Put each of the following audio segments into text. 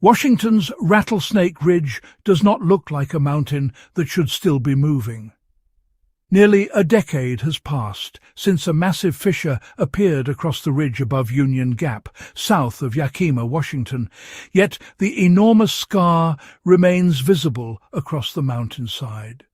Washington's Rattlesnake Ridge does not look like a mountain that should still be moving. Nearly a decade has passed since a massive fissure appeared across the ridge above Union Gap, south of Yakima, Washington, yet the enormous scar remains visible across the mountainside.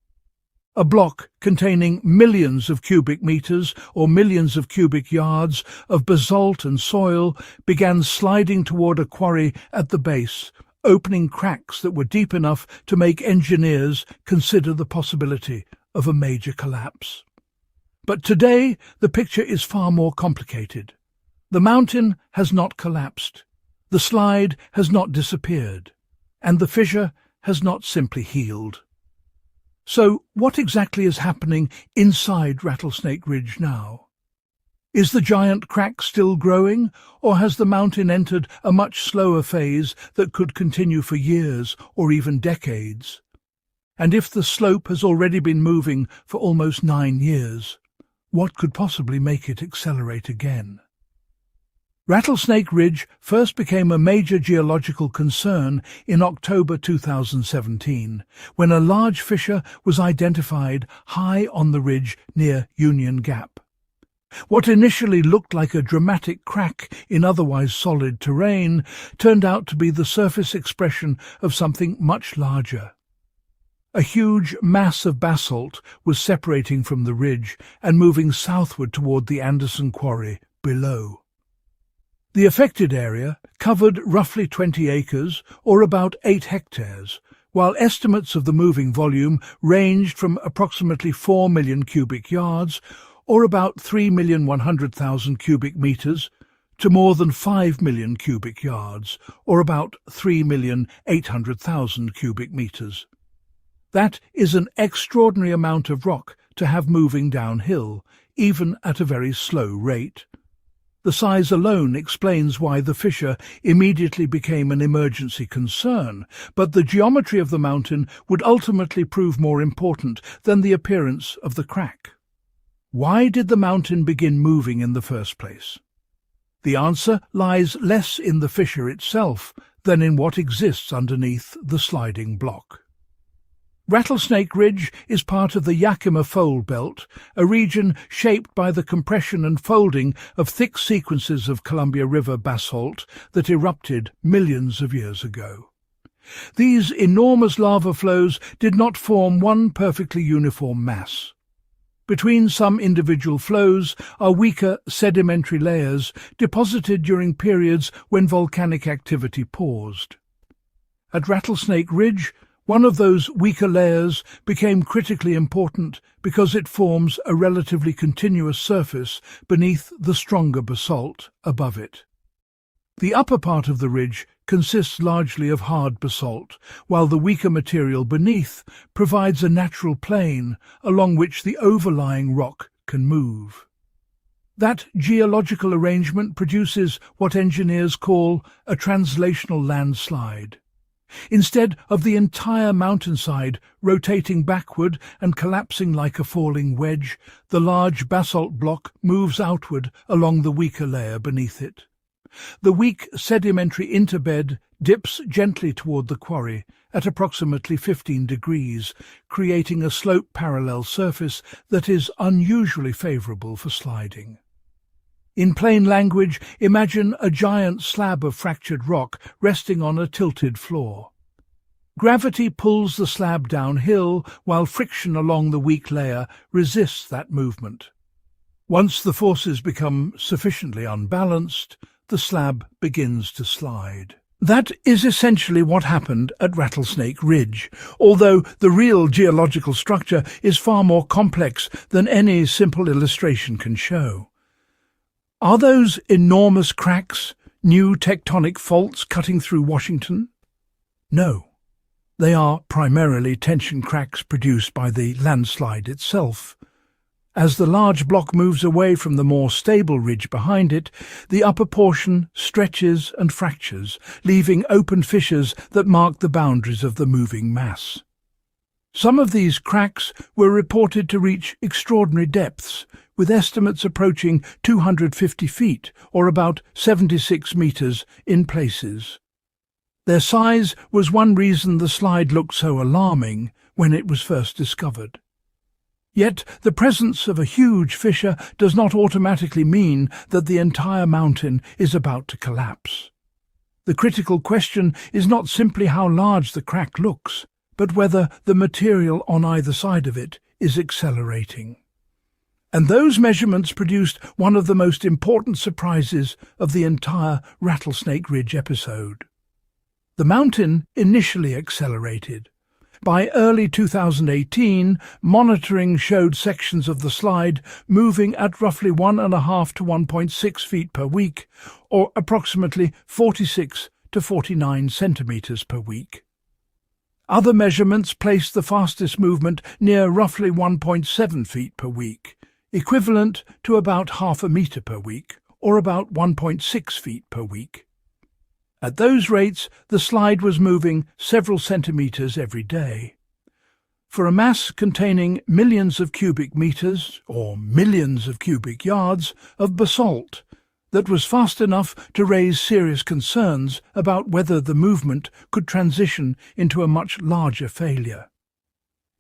A block containing millions of cubic meters or millions of cubic yards of basalt and soil began sliding toward a quarry at the base, opening cracks that were deep enough to make engineers consider the possibility of a major collapse. But today the picture is far more complicated. The mountain has not collapsed, the slide has not disappeared, and the fissure has not simply healed. So what exactly is happening inside Rattlesnake Ridge now? Is the giant crack still growing, or has the mountain entered a much slower phase that could continue for years or even decades? And if the slope has already been moving for almost 9 years, what could possibly make it accelerate again? Rattlesnake Ridge first became a major geological concern in October 2017, when a large fissure was identified high on the ridge near Union Gap. What initially looked like a dramatic crack in otherwise solid terrain turned out to be the surface expression of something much larger. A huge mass of basalt was separating from the ridge and moving southward toward the Anderson Quarry below. The affected area covered roughly 20 acres, or about 8 hectares, while estimates of the moving volume ranged from approximately 4 million cubic yards, or about 3,100,000 cubic meters, to more than 5 million cubic yards, or about 3,800,000 cubic meters. That is an extraordinary amount of rock to have moving downhill, even at a very slow rate. The size alone explains why the fissure immediately became an emergency concern, but the geometry of the mountain would ultimately prove more important than the appearance of the crack. Why did the mountain begin moving in the first place? The answer lies less in the fissure itself than in what exists underneath the sliding block. Rattlesnake Ridge is part of the Yakima Fold Belt, a region shaped by the compression and folding of thick sequences of Columbia River basalt that erupted millions of years ago. These enormous lava flows did not form one perfectly uniform mass. Between some individual flows are weaker sedimentary layers deposited during periods when volcanic activity paused. At Rattlesnake Ridge, one of those weaker layers became critically important because it forms a relatively continuous surface beneath the stronger basalt above it. The upper part of the ridge consists largely of hard basalt, while the weaker material beneath provides a natural plane along which the overlying rock can move. That geological arrangement produces what engineers call a translational landslide. Instead of the entire mountainside rotating backward and collapsing like a falling wedge, the large basalt block moves outward along the weaker layer beneath it. The weak sedimentary interbed dips gently toward the quarry at approximately 15 degrees, creating a slope-parallel surface that is unusually favorable for sliding. In plain language, imagine a giant slab of fractured rock resting on a tilted floor. Gravity pulls the slab downhill while friction along the weak layer resists that movement. Once the forces become sufficiently unbalanced, the slab begins to slide. That is essentially what happened at Rattlesnake Ridge, although the real geological structure is far more complex than any simple illustration can show. Are those enormous cracks new tectonic faults cutting through Washington? No. They are primarily tension cracks produced by the landslide itself. As the large block moves away from the more stable ridge behind it, the upper portion stretches and fractures, leaving open fissures that mark the boundaries of the moving mass. Some of these cracks were reported to reach extraordinary depths, with estimates approaching 250 feet, or about 76 meters in places. Their size was one reason the slide looked so alarming when it was first discovered. Yet the presence of a huge fissure does not automatically mean that the entire mountain is about to collapse. The critical question is not simply how large the crack looks, but whether the material on either side of it is accelerating. And those measurements produced one of the most important surprises of the entire Rattlesnake Ridge episode. The mountain initially accelerated. By early 2018, monitoring showed sections of the slide moving at roughly 1.5 to 1.6 feet per week, or approximately 46 to 49 centimeters per week. Other measurements placed the fastest movement near roughly 1.7 feet per week, equivalent to about half a meter per week, or about 1.6 feet per week. At those rates, the slide was moving several centimeters every day. For a mass containing millions of cubic meters, or millions of cubic yards, of basalt, that was fast enough to raise serious concerns about whether the movement could transition into a much larger failure.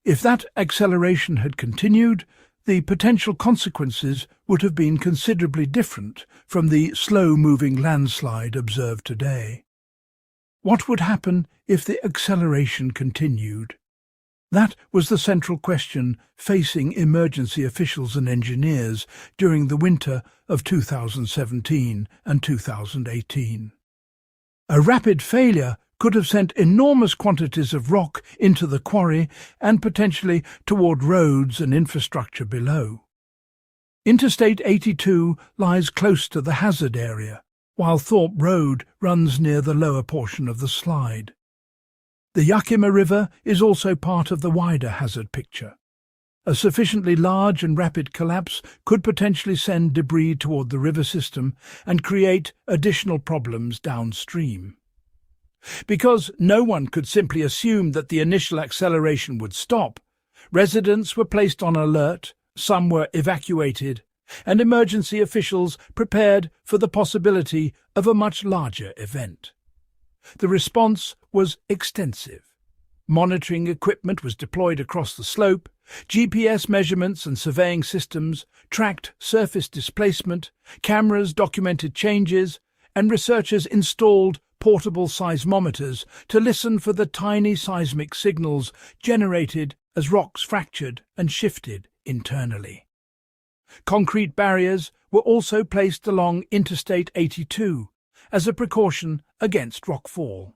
If that acceleration had continued, the potential consequences would have been considerably different from the slow-moving landslide observed today. What would happen if the acceleration continued? That was the central question facing emergency officials and engineers during the winter of 2017 and 2018. A rapid failure could have sent enormous quantities of rock into the quarry and potentially toward roads and infrastructure below. Interstate 82 lies close to the hazard area, while Thorpe Road runs near the lower portion of the slide. The Yakima River is also part of the wider hazard picture. A sufficiently large and rapid collapse could potentially send debris toward the river system and create additional problems downstream. Because no one could simply assume that the initial acceleration would stop, residents were placed on alert, some were evacuated, and emergency officials prepared for the possibility of a much larger event. The response was extensive. Monitoring equipment was deployed across the slope, GPS measurements and surveying systems tracked surface displacement, cameras documented changes, and researchers installed portable seismometers to listen for the tiny seismic signals generated as rocks fractured and shifted internally. Concrete barriers were also placed along Interstate 82 as a precaution against rockfall.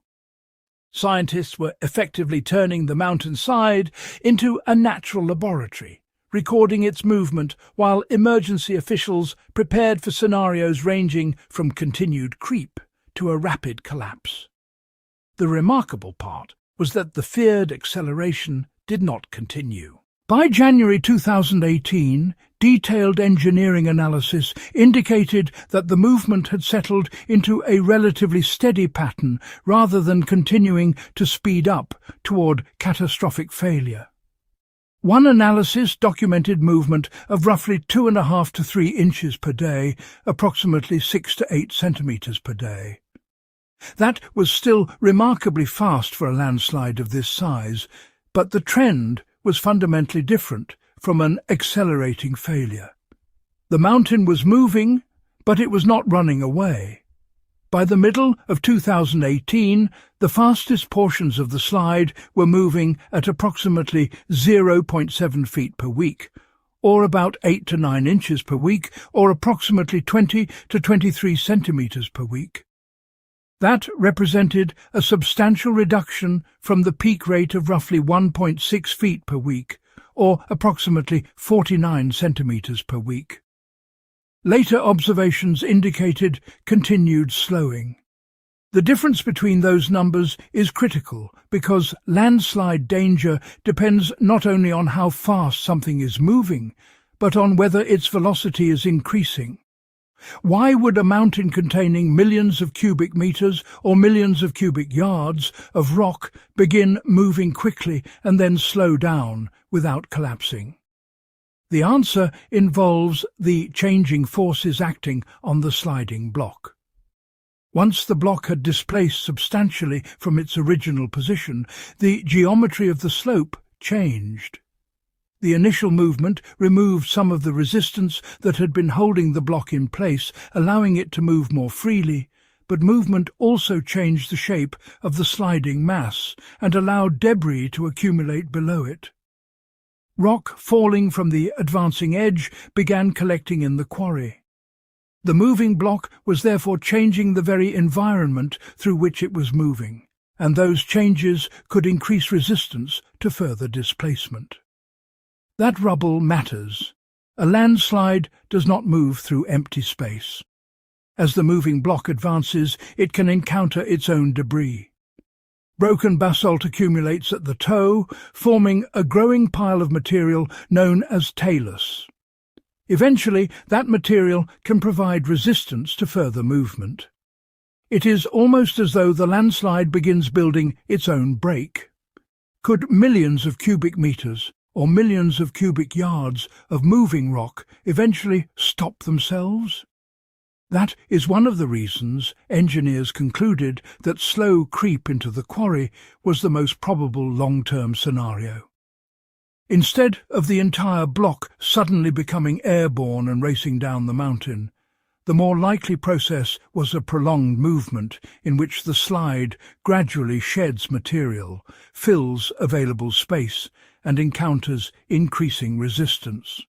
Scientists were effectively turning the mountainside into a natural laboratory, recording its movement while emergency officials prepared for scenarios ranging from continued creep to a rapid collapse. The remarkable part was that the feared acceleration did not continue. By January 2018, detailed engineering analysis indicated that the movement had settled into a relatively steady pattern rather than continuing to speed up toward catastrophic failure. One analysis documented movement of roughly 2.5 to 3 inches per day, approximately 6 to 8 centimeters per day. That was still remarkably fast for a landslide of this size, but the trend was fundamentally different from an accelerating failure. The mountain was moving, but it was not running away. By the middle of 2018, the fastest portions of the slide were moving at approximately 0.7 feet per week, or about 8 to 9 inches per week, or approximately 20 to 23 centimeters per week. That represented a substantial reduction from the peak rate of roughly 1.6 feet per week, or approximately 49 centimeters per week. Later observations indicated continued slowing. The difference between those numbers is critical because landslide danger depends not only on how fast something is moving, but on whether its velocity is increasing. Why would a mountain containing millions of cubic meters or millions of cubic yards of rock begin moving quickly and then slow down without collapsing? The answer involves the changing forces acting on the sliding block. Once the block had displaced substantially from its original position, the geometry of the slope changed. The initial movement removed some of the resistance that had been holding the block in place, allowing it to move more freely, but movement also changed the shape of the sliding mass and allowed debris to accumulate below it. Rock falling from the advancing edge began collecting in the quarry. The moving block was therefore changing the very environment through which it was moving, and those changes could increase resistance to further displacement. That rubble matters. A landslide does not move through empty space. As the moving block advances, it can encounter its own debris. Broken basalt accumulates at the toe, forming a growing pile of material known as talus. Eventually, that material can provide resistance to further movement. It is almost as though the landslide begins building its own break. Could millions of cubic meters or millions of cubic yards of moving rock eventually stop themselves? That is one of the reasons engineers concluded that slow creep into the quarry was the most probable long-term scenario. Instead of the entire block suddenly becoming airborne and racing down the mountain, the more likely process was a prolonged movement in which the slide gradually sheds material, fills available space, and encounters increasing resistance.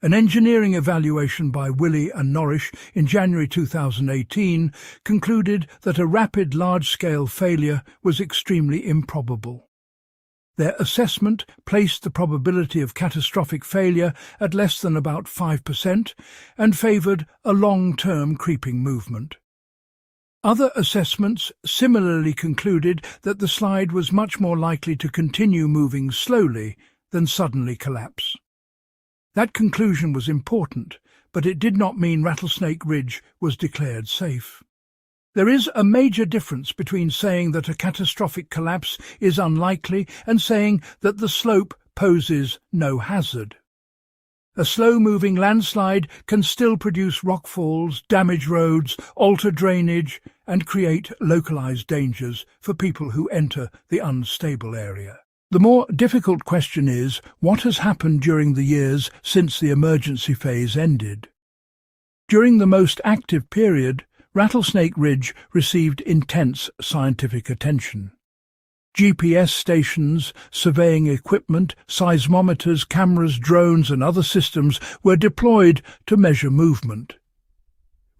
An engineering evaluation by Willey and Norrish in January 2018 concluded that a rapid large-scale failure was extremely improbable. Their assessment placed the probability of catastrophic failure at less than about 5% and favoured a long-term creeping movement. Other assessments similarly concluded that the slide was much more likely to continue moving slowly than suddenly collapse. That conclusion was important, but it did not mean Rattlesnake Ridge was declared safe. There is a major difference between saying that a catastrophic collapse is unlikely and saying that the slope poses no hazard. A slow-moving landslide can still produce rockfalls, damage roads, alter drainage, and create localized dangers for people who enter the unstable area. The more difficult question is, what has happened during the years since the emergency phase ended? During the most active period, Rattlesnake Ridge received intense scientific attention. GPS stations, surveying equipment, seismometers, cameras, drones and other systems were deployed to measure movement.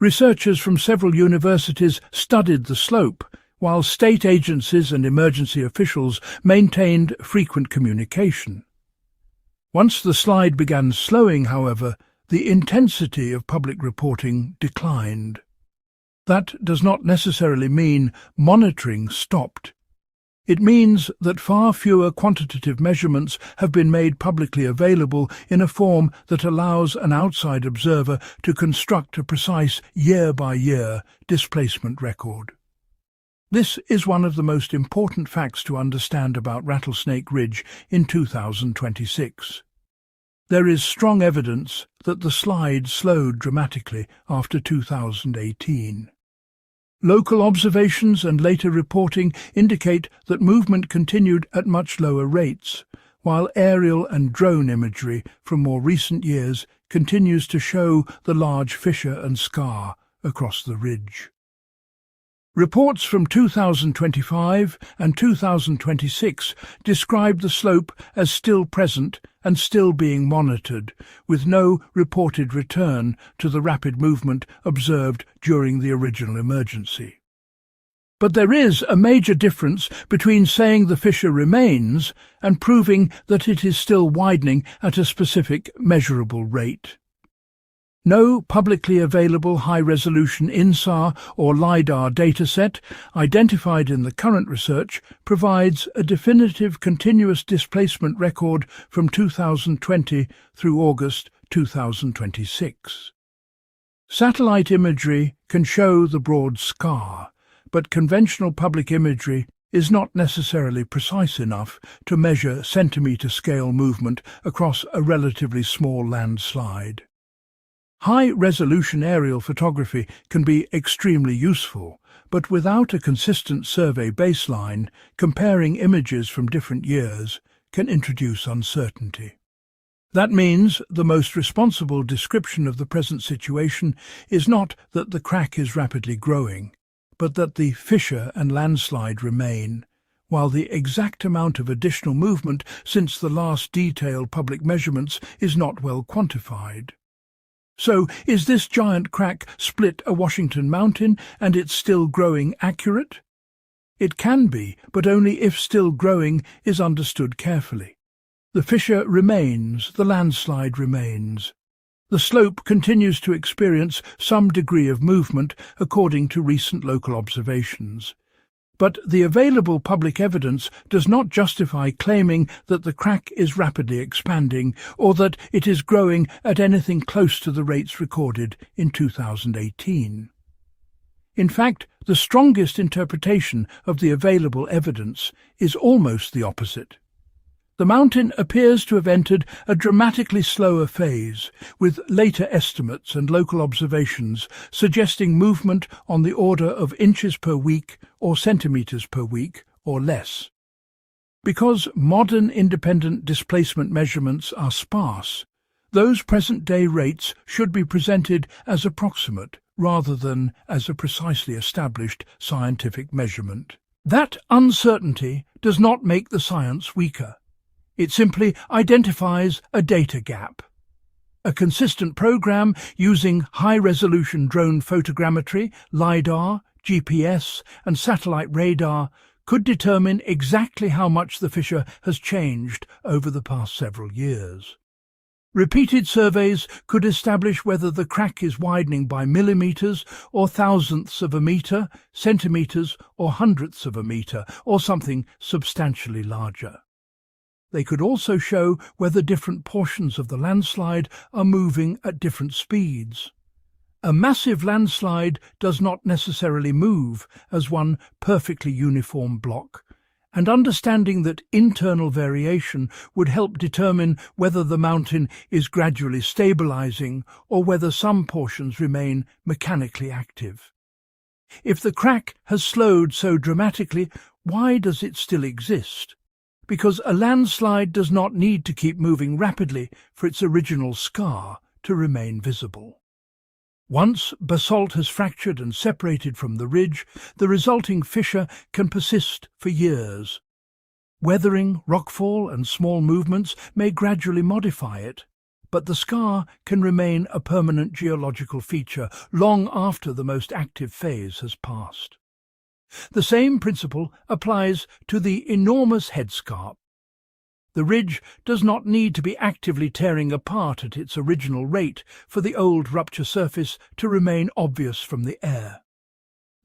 Researchers from several universities studied the slope, while state agencies and emergency officials maintained frequent communication. Once the slide began slowing, however, the intensity of public reporting declined. That does not necessarily mean monitoring stopped. It means that far fewer quantitative measurements have been made publicly available in a form that allows an outside observer to construct a precise year-by-year displacement record. This is one of the most important facts to understand about Rattlesnake Ridge in 2026. There is strong evidence that the slide slowed dramatically after 2018. Local observations and later reporting indicate that movement continued at much lower rates, while aerial and drone imagery from more recent years continues to show the large fissure and scar across the ridge. Reports from 2025 and 2026 describe the slope as still present and still being monitored, with no reported return to the rapid movement observed during the original emergency. But there is a major difference between saying the fissure remains and proving that it is still widening at a specific measurable rate. No publicly available high-resolution INSAR or LiDAR dataset identified in the current research provides a definitive continuous displacement record from 2020 through August 2026. Satellite imagery can show the broad scar, but conventional public imagery is not necessarily precise enough to measure centimetre-scale movement across a relatively small landslide. High-resolution aerial photography can be extremely useful, but without a consistent survey baseline, comparing images from different years can introduce uncertainty. That means the most responsible description of the present situation is not that the crack is rapidly growing, but that the fissure and landslide remain, while the exact amount of additional movement since the last detailed public measurements is not well quantified. So, is this giant crack split a Washington mountain and it's still growing accurate? It can be, but only if still growing is understood carefully. The fissure remains, the landslide remains. The slope continues to experience some degree of movement according to recent local observations. But the available public evidence does not justify claiming that the crack is rapidly expanding or that it is growing at anything close to the rates recorded in 2018. In fact, the strongest interpretation of the available evidence is almost the opposite. The mountain appears to have entered a dramatically slower phase, with later estimates and local observations suggesting movement on the order of inches per week or centimetres per week or less. Because modern independent displacement measurements are sparse, those present-day rates should be presented as approximate rather than as a precisely established scientific measurement. That uncertainty does not make the science weaker. It simply identifies a data gap. A consistent program using high-resolution drone photogrammetry, LiDAR, GPS and satellite radar could determine exactly how much the fissure has changed over the past several years. Repeated surveys could establish whether the crack is widening by millimetres or thousandths of a metre, centimetres or hundredths of a metre, or something substantially larger. They could also show whether different portions of the landslide are moving at different speeds. A massive landslide does not necessarily move as one perfectly uniform block, and understanding that internal variation would help determine whether the mountain is gradually stabilizing or whether some portions remain mechanically active. If the crack has slowed so dramatically, why does it still exist? Because a landslide does not need to keep moving rapidly for its original scar to remain visible. Once basalt has fractured and separated from the ridge, the resulting fissure can persist for years. Weathering, rockfall and small movements may gradually modify it, but the scar can remain a permanent geological feature long after the most active phase has passed. The same principle applies to the enormous headscarp. The ridge does not need to be actively tearing apart at its original rate for the old rupture surface to remain obvious from the air.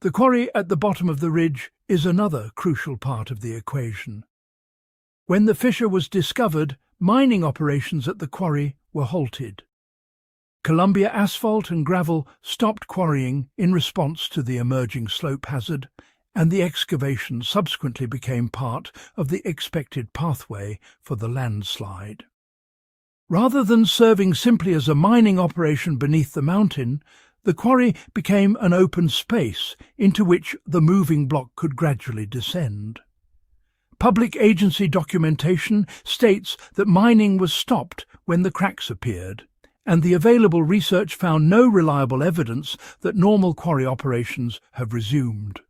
The quarry at the bottom of the ridge is another crucial part of the equation. When the fissure was discovered, mining operations at the quarry were halted. Columbia Asphalt and Gravel stopped quarrying in response to the emerging slope hazard, and the excavation subsequently became part of the expected pathway for the landslide. Rather than serving simply as a mining operation beneath the mountain, the quarry became an open space into which the moving block could gradually descend. Public agency documentation states that mining was stopped when the cracks appeared, and the available research found no reliable evidence that normal quarry operations have resumed.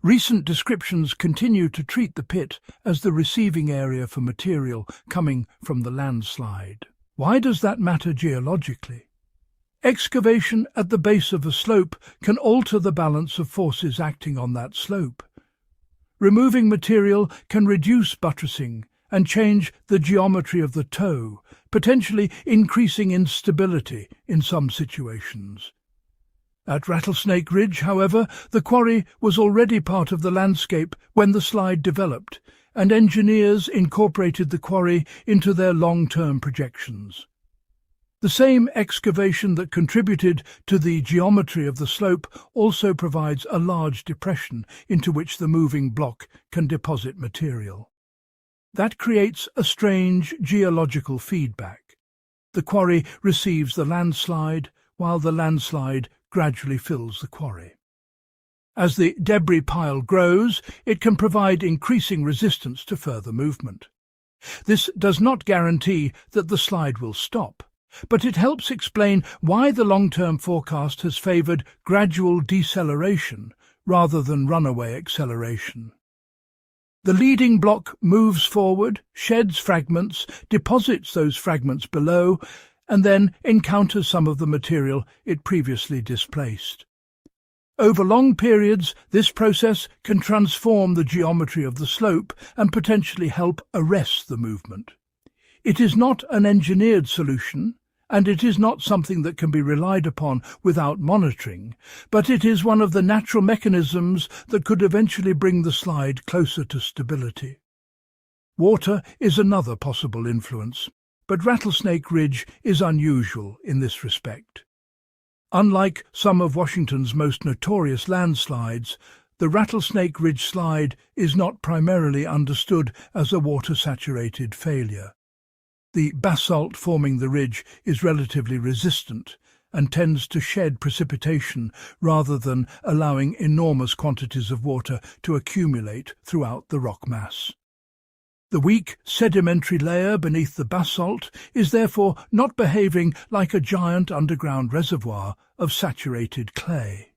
Recent descriptions continue to treat the pit as the receiving area for material coming from the landslide. Why does that matter geologically? Excavation at the base of a slope can alter the balance of forces acting on that slope. Removing material can reduce buttressing and change the geometry of the toe, potentially increasing instability in some situations. At Rattlesnake Ridge, however, the quarry was already part of the landscape when the slide developed, and engineers incorporated the quarry into their long-term projections. The same excavation that contributed to the geometry of the slope also provides a large depression into which the moving block can deposit material. That creates a strange geological feedback. The quarry receives the landslide, while the landslide gradually fills the quarry. As the debris pile grows, it can provide increasing resistance to further movement. This does not guarantee that the slide will stop, but it helps explain why the long-term forecast has favoured gradual deceleration rather than runaway acceleration. The leading block moves forward, sheds fragments, deposits those fragments below, and then encounters some of the material it previously displaced. Over long periods, this process can transform the geometry of the slope and potentially help arrest the movement. It is not an engineered solution, and it is not something that can be relied upon without monitoring, but it is one of the natural mechanisms that could eventually bring the slide closer to stability. Water is another possible influence, but Rattlesnake Ridge is unusual in this respect. Unlike some of Washington's most notorious landslides, the Rattlesnake Ridge slide is not primarily understood as a water-saturated failure. The basalt forming the ridge is relatively resistant and tends to shed precipitation rather than allowing enormous quantities of water to accumulate throughout the rock mass. The weak sedimentary layer beneath the basalt is therefore not behaving like a giant underground reservoir of saturated clay.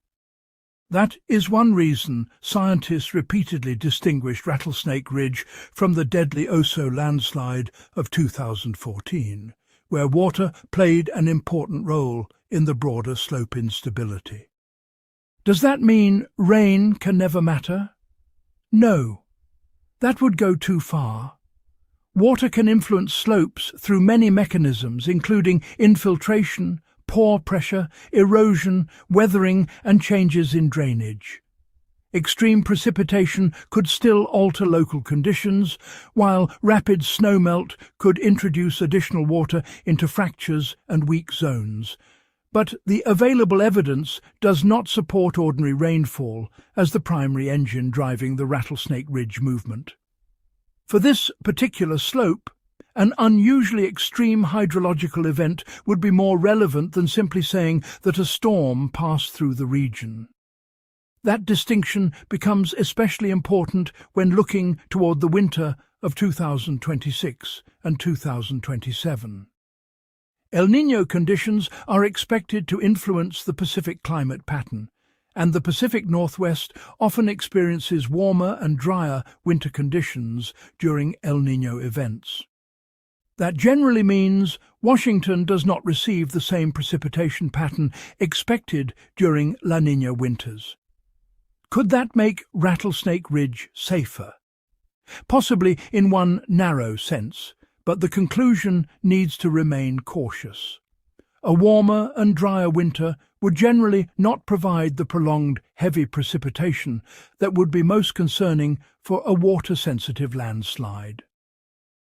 That is one reason scientists repeatedly distinguished Rattlesnake Ridge from the deadly Oso landslide of 2014, where water played an important role in the broader slope instability. Does that mean rain can never matter? No. That would go too far. Water can influence slopes through many mechanisms, including infiltration, pore pressure, erosion, weathering, and changes in drainage. Extreme precipitation could still alter local conditions, while rapid snowmelt could introduce additional water into fractures and weak zones. But the available evidence does not support ordinary rainfall as the primary engine driving the Rattlesnake Ridge movement. For this particular slope, an unusually extreme hydrological event would be more relevant than simply saying that a storm passed through the region. That distinction becomes especially important when looking toward the winter of 2026 and 2027. El Niño conditions are expected to influence the Pacific climate pattern, and the Pacific Northwest often experiences warmer and drier winter conditions during El Niño events. That generally means Washington does not receive the same precipitation pattern expected during La Niña winters. Could that make Rattlesnake Ridge safer? Possibly in one narrow sense, but the conclusion needs to remain cautious. A warmer and drier winter would generally not provide the prolonged heavy precipitation that would be most concerning for a water-sensitive landslide.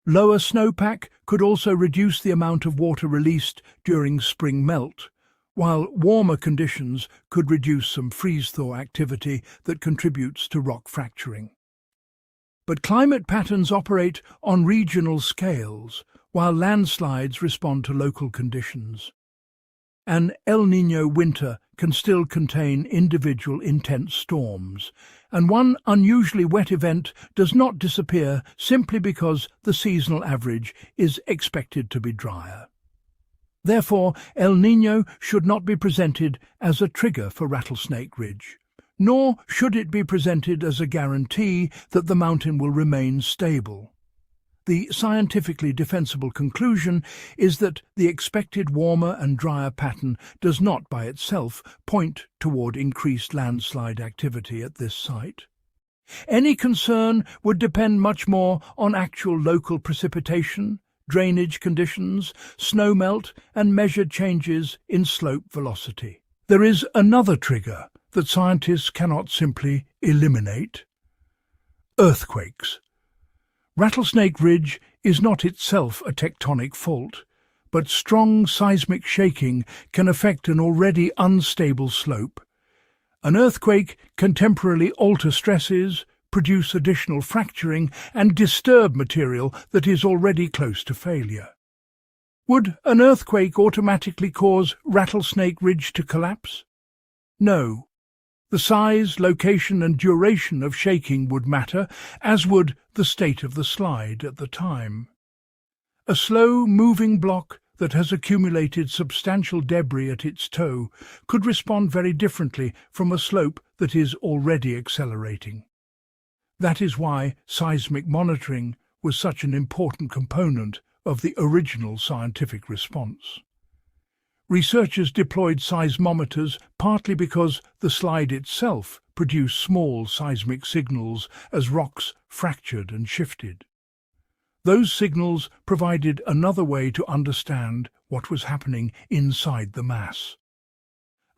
Lower snowpack could also reduce the amount of water released during spring melt, while warmer conditions could reduce some freeze-thaw activity that contributes to rock fracturing. But climate patterns operate on regional scales, while landslides respond to local conditions. An El Niño winter can still contain individual intense storms, and one unusually wet event does not disappear simply because the seasonal average is expected to be drier. Therefore, El Niño should not be presented as a trigger for Rattlesnake Ridge, nor should it be presented as a guarantee that the mountain will remain stable. The scientifically defensible conclusion is that the expected warmer and drier pattern does not by itself point toward increased landslide activity at this site. Any concern would depend much more on actual local precipitation, drainage conditions, snowmelt, and measured changes in slope velocity. There is another trigger that scientists cannot simply eliminate: earthquakes. Rattlesnake Ridge is not itself a tectonic fault, but strong seismic shaking can affect an already unstable slope. An earthquake can temporarily alter stresses, produce additional fracturing, and disturb material that is already close to failure. Would an earthquake automatically cause Rattlesnake Ridge to collapse? No. The size, location and duration of shaking would matter, as would the state of the slide at the time. A slow-moving block that has accumulated substantial debris at its toe could respond very differently from a slope that is already accelerating. That is why seismic monitoring was such an important component of the original scientific response. Researchers deployed seismometers partly because the slide itself produced small seismic signals as rocks fractured and shifted. Those signals provided another way to understand what was happening inside the mass.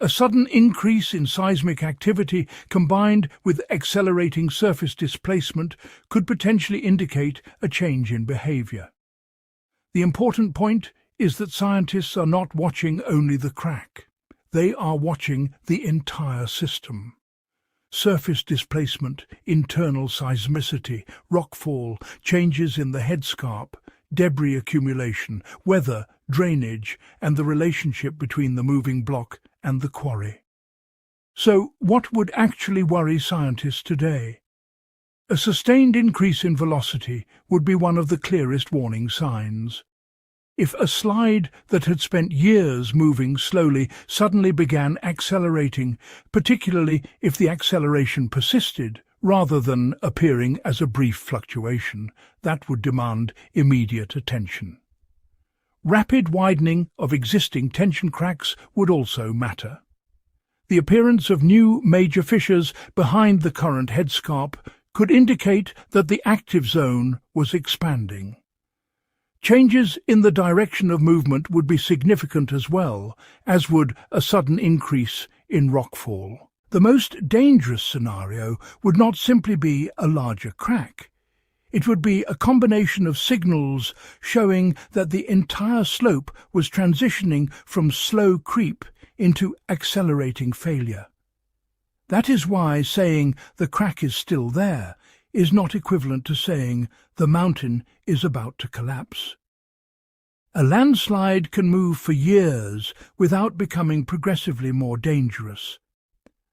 A sudden increase in seismic activity combined with accelerating surface displacement could potentially indicate a change in behavior. The important point is that scientists are not watching only the crack. They are watching the entire system. Surface displacement, internal seismicity, rockfall, changes in the headscarp, debris accumulation, weather, drainage, and the relationship between the moving block and the quarry. So, what would actually worry scientists today? A sustained increase in velocity would be one of the clearest warning signs. If a slide that had spent years moving slowly suddenly began accelerating, particularly if the acceleration persisted rather than appearing as a brief fluctuation, that would demand immediate attention. Rapid widening of existing tension cracks would also matter. The appearance of new major fissures behind the current headscarp could indicate that the active zone was expanding. Changes in the direction of movement would be significant as well, as would a sudden increase in rockfall. The most dangerous scenario would not simply be a larger crack. It would be a combination of signals showing that the entire slope was transitioning from slow creep into accelerating failure. That is why saying the crack is still there is not equivalent to saying the mountain is about to collapse. A landslide can move for years without becoming progressively more dangerous.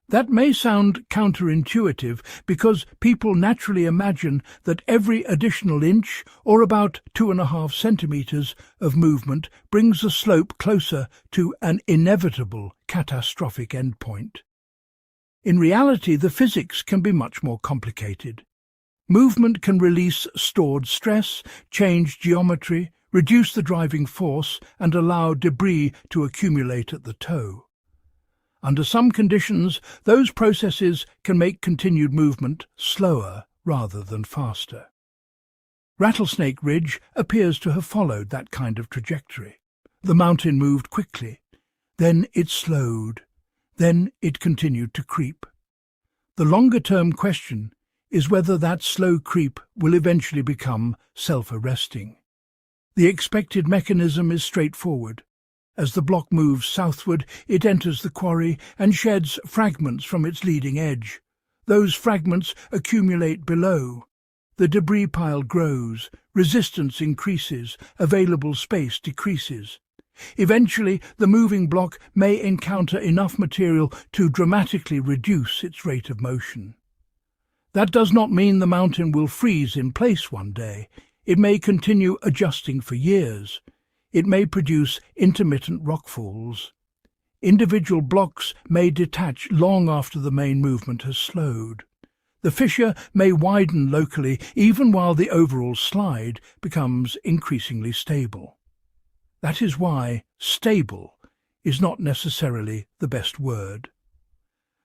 That may sound counterintuitive because people naturally imagine that every additional inch, or about 2.5 centimeters, of movement brings the slope closer to an inevitable catastrophic endpoint. In reality, the physics can be much more complicated. Movement can release stored stress, change geometry, reduce the driving force, and allow debris to accumulate at the toe. Under some conditions, those processes can make continued movement slower rather than faster. Rattlesnake Ridge appears to have followed that kind of trajectory. The mountain moved quickly, then it slowed, then it continued to creep. The longer-term question is whether that slow creep will eventually become self-arresting. The expected mechanism is straightforward. As the block moves southward, it enters the quarry and sheds fragments from its leading edge. Those fragments accumulate below. The debris pile grows, resistance increases, available space decreases. Eventually, the moving block may encounter enough material to dramatically reduce its rate of motion. That does not mean the mountain will freeze in place one day. It may continue adjusting for years. It may produce intermittent rockfalls. Individual blocks may detach long after the main movement has slowed. The fissure may widen locally even while the overall slide becomes increasingly stable. That is why stable is not necessarily the best word.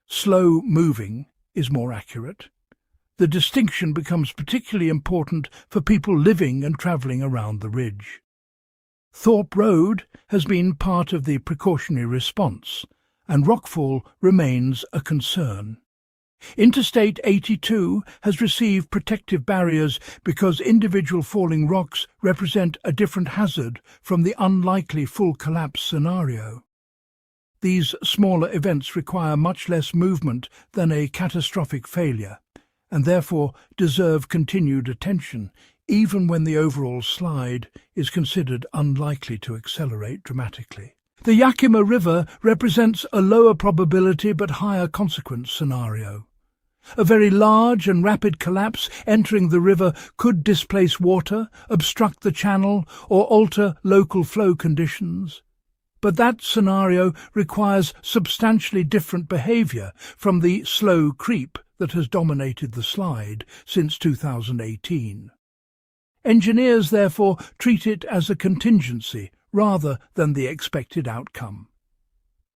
Slow moving is more accurate. The distinction becomes particularly important for people living and travelling around the ridge. Thorpe Road has been part of the precautionary response, and rockfall remains a concern. Interstate 82 has received protective barriers because individual falling rocks represent a different hazard from the unlikely full collapse scenario. These smaller events require much less movement than a catastrophic failure, and therefore deserve continued attention, even when the overall slide is considered unlikely to accelerate dramatically. The Yakima River represents a lower probability but higher consequence scenario. A very large and rapid collapse entering the river could displace water, obstruct the channel, or alter local flow conditions. But that scenario requires substantially different behaviour from the slow creep that has dominated the slide since 2018. Engineers therefore treat it as a contingency rather than the expected outcome.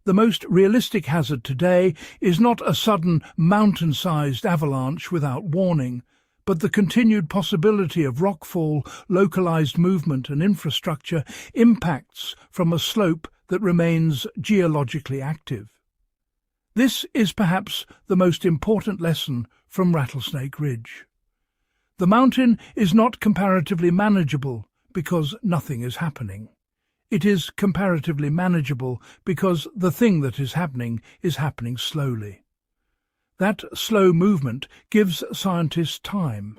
The most realistic hazard today is not a sudden mountain-sized avalanche without warning, but the continued possibility of rockfall, localized movement and infrastructure impacts from a slope that remains geologically active. This is perhaps the most important lesson from Rattlesnake Ridge. The mountain is not comparatively manageable because nothing is happening. It is comparatively manageable because the thing that is happening slowly. That slow movement gives scientists time.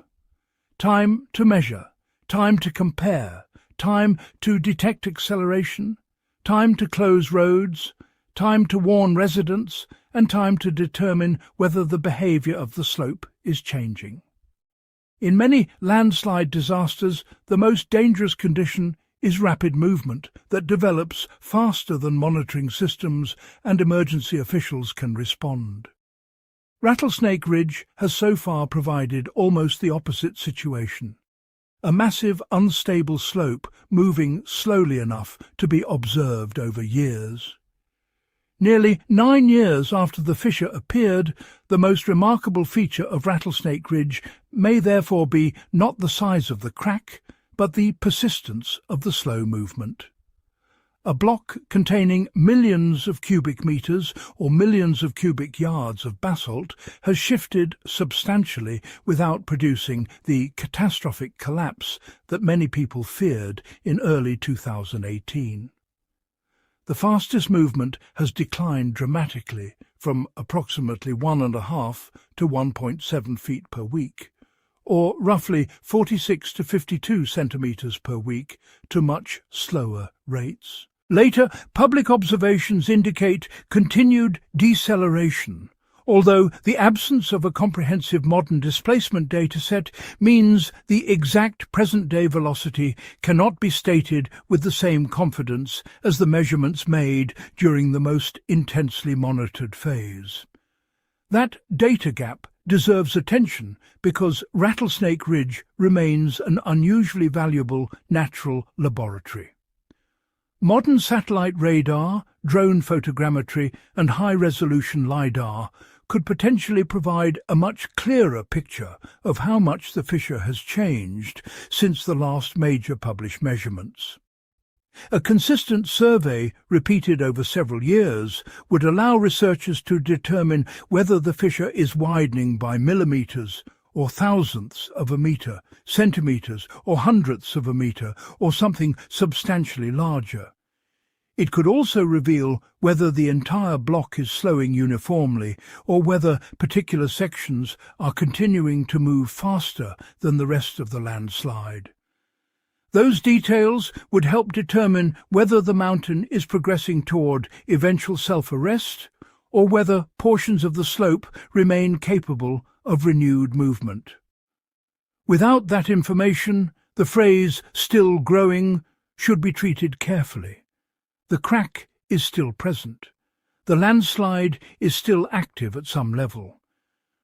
Time to measure, time to compare, time to detect acceleration, time to close roads, time to warn residents, and time to determine whether the behaviour of the slope is changing. In many landslide disasters, the most dangerous condition is rapid movement that develops faster than monitoring systems and emergency officials can respond. Rattlesnake Ridge has so far provided almost the opposite situation. A massive, unstable slope moving slowly enough to be observed over years. Nearly 9 years after the fissure appeared, the most remarkable feature of Rattlesnake Ridge may therefore be not the size of the crack, but the persistence of the slow movement. A block containing millions of cubic meters or millions of cubic yards of basalt has shifted substantially without producing the catastrophic collapse that many people feared in early 2018. The fastest movement has declined dramatically from approximately 1.5 to 1.7 feet per week, or roughly 46 to 52 centimetres per week, to much slower rates. Later, public observations indicate continued deceleration, although the absence of a comprehensive modern displacement dataset means the exact present-day velocity cannot be stated with the same confidence as the measurements made during the most intensely monitored phase. That data gap deserves attention because Rattlesnake Ridge remains an unusually valuable natural laboratory. Modern satellite radar, drone photogrammetry and high-resolution LiDAR could potentially provide a much clearer picture of how much the fissure has changed since the last major published measurements. A consistent survey repeated over several years would allow researchers to determine whether the fissure is widening by millimetres or thousandths of a metre, centimetres or hundredths of a metre, or something substantially larger. It could also reveal whether the entire block is slowing uniformly or whether particular sections are continuing to move faster than the rest of the landslide. Those details would help determine whether the mountain is progressing toward eventual self-arrest or whether portions of the slope remain capable of renewed movement. Without that information, the phrase "still growing" should be treated carefully. The crack is still present. The landslide is still active at some level.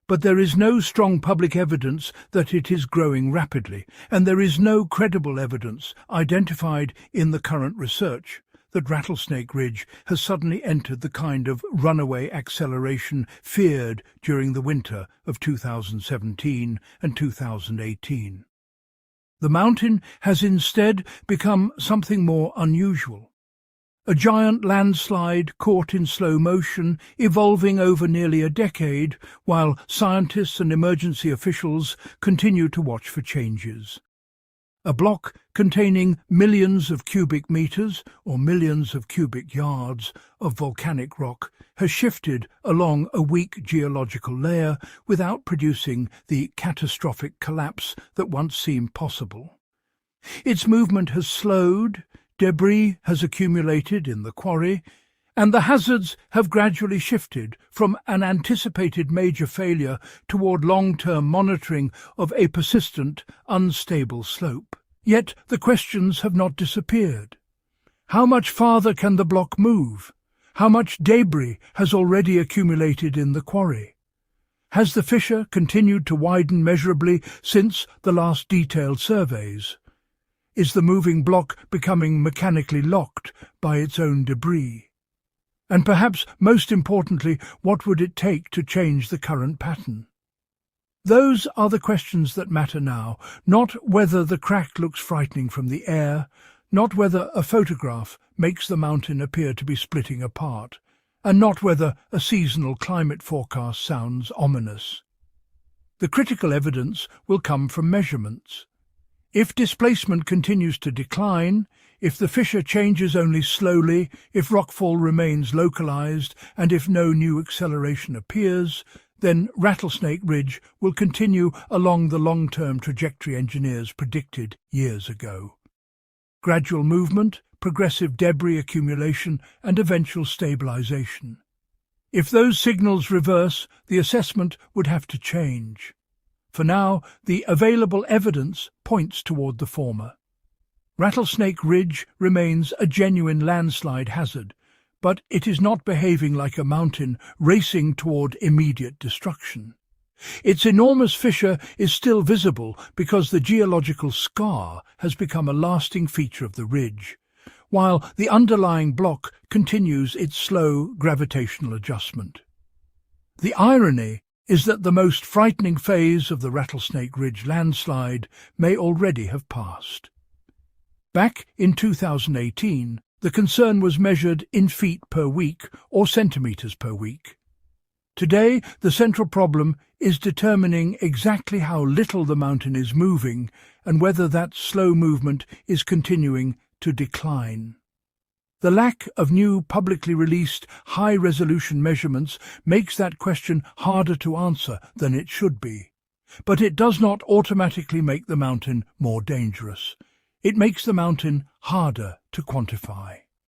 But there is no strong public evidence that it is growing rapidly, and there is no credible evidence identified in the current research that Rattlesnake Ridge has suddenly entered the kind of runaway acceleration feared during the winter of 2017 and 2018. The mountain has instead become something more unusual. A giant landslide caught in slow motion, evolving over nearly a decade, while scientists and emergency officials continue to watch for changes. A block containing millions of cubic meters or millions of cubic yards of volcanic rock has shifted along a weak geological layer without producing the catastrophic collapse that once seemed possible. Its movement has slowed, debris has accumulated in the quarry, and the hazards have gradually shifted from an anticipated major failure toward long-term monitoring of a persistent, unstable slope. Yet the questions have not disappeared. How much farther can the block move? How much debris has already accumulated in the quarry? Has the fissure continued to widen measurably since the last detailed surveys? Is the moving block becoming mechanically locked by its own debris? And perhaps most importantly, what would it take to change the current pattern? Those are the questions that matter now, not whether the crack looks frightening from the air, not whether a photograph makes the mountain appear to be splitting apart, and not whether a seasonal climate forecast sounds ominous. The critical evidence will come from measurements. If displacement continues to decline, if the fissure changes only slowly, if rockfall remains localized, and if no new acceleration appears, then Rattlesnake Ridge will continue along the long-term trajectory engineers predicted years ago. Gradual movement, progressive debris accumulation, and eventual stabilization. If those signals reverse, the assessment would have to change. For now, the available evidence points toward the former. Rattlesnake Ridge remains a genuine landslide hazard, but it is not behaving like a mountain racing toward immediate destruction. Its enormous fissure is still visible because the geological scar has become a lasting feature of the ridge, while the underlying block continues its slow gravitational adjustment. The irony is that the most frightening phase of the Rattlesnake Ridge landslide may already have passed. Back in 2018, the concern was measured in feet per week or centimeters per week. Today, the central problem is determining exactly how little the mountain is moving and whether that slow movement is continuing to decline. The lack of new publicly released high-resolution measurements makes that question harder to answer than it should be. But it does not automatically make the mountain more dangerous. It makes the mountain harder to quantify.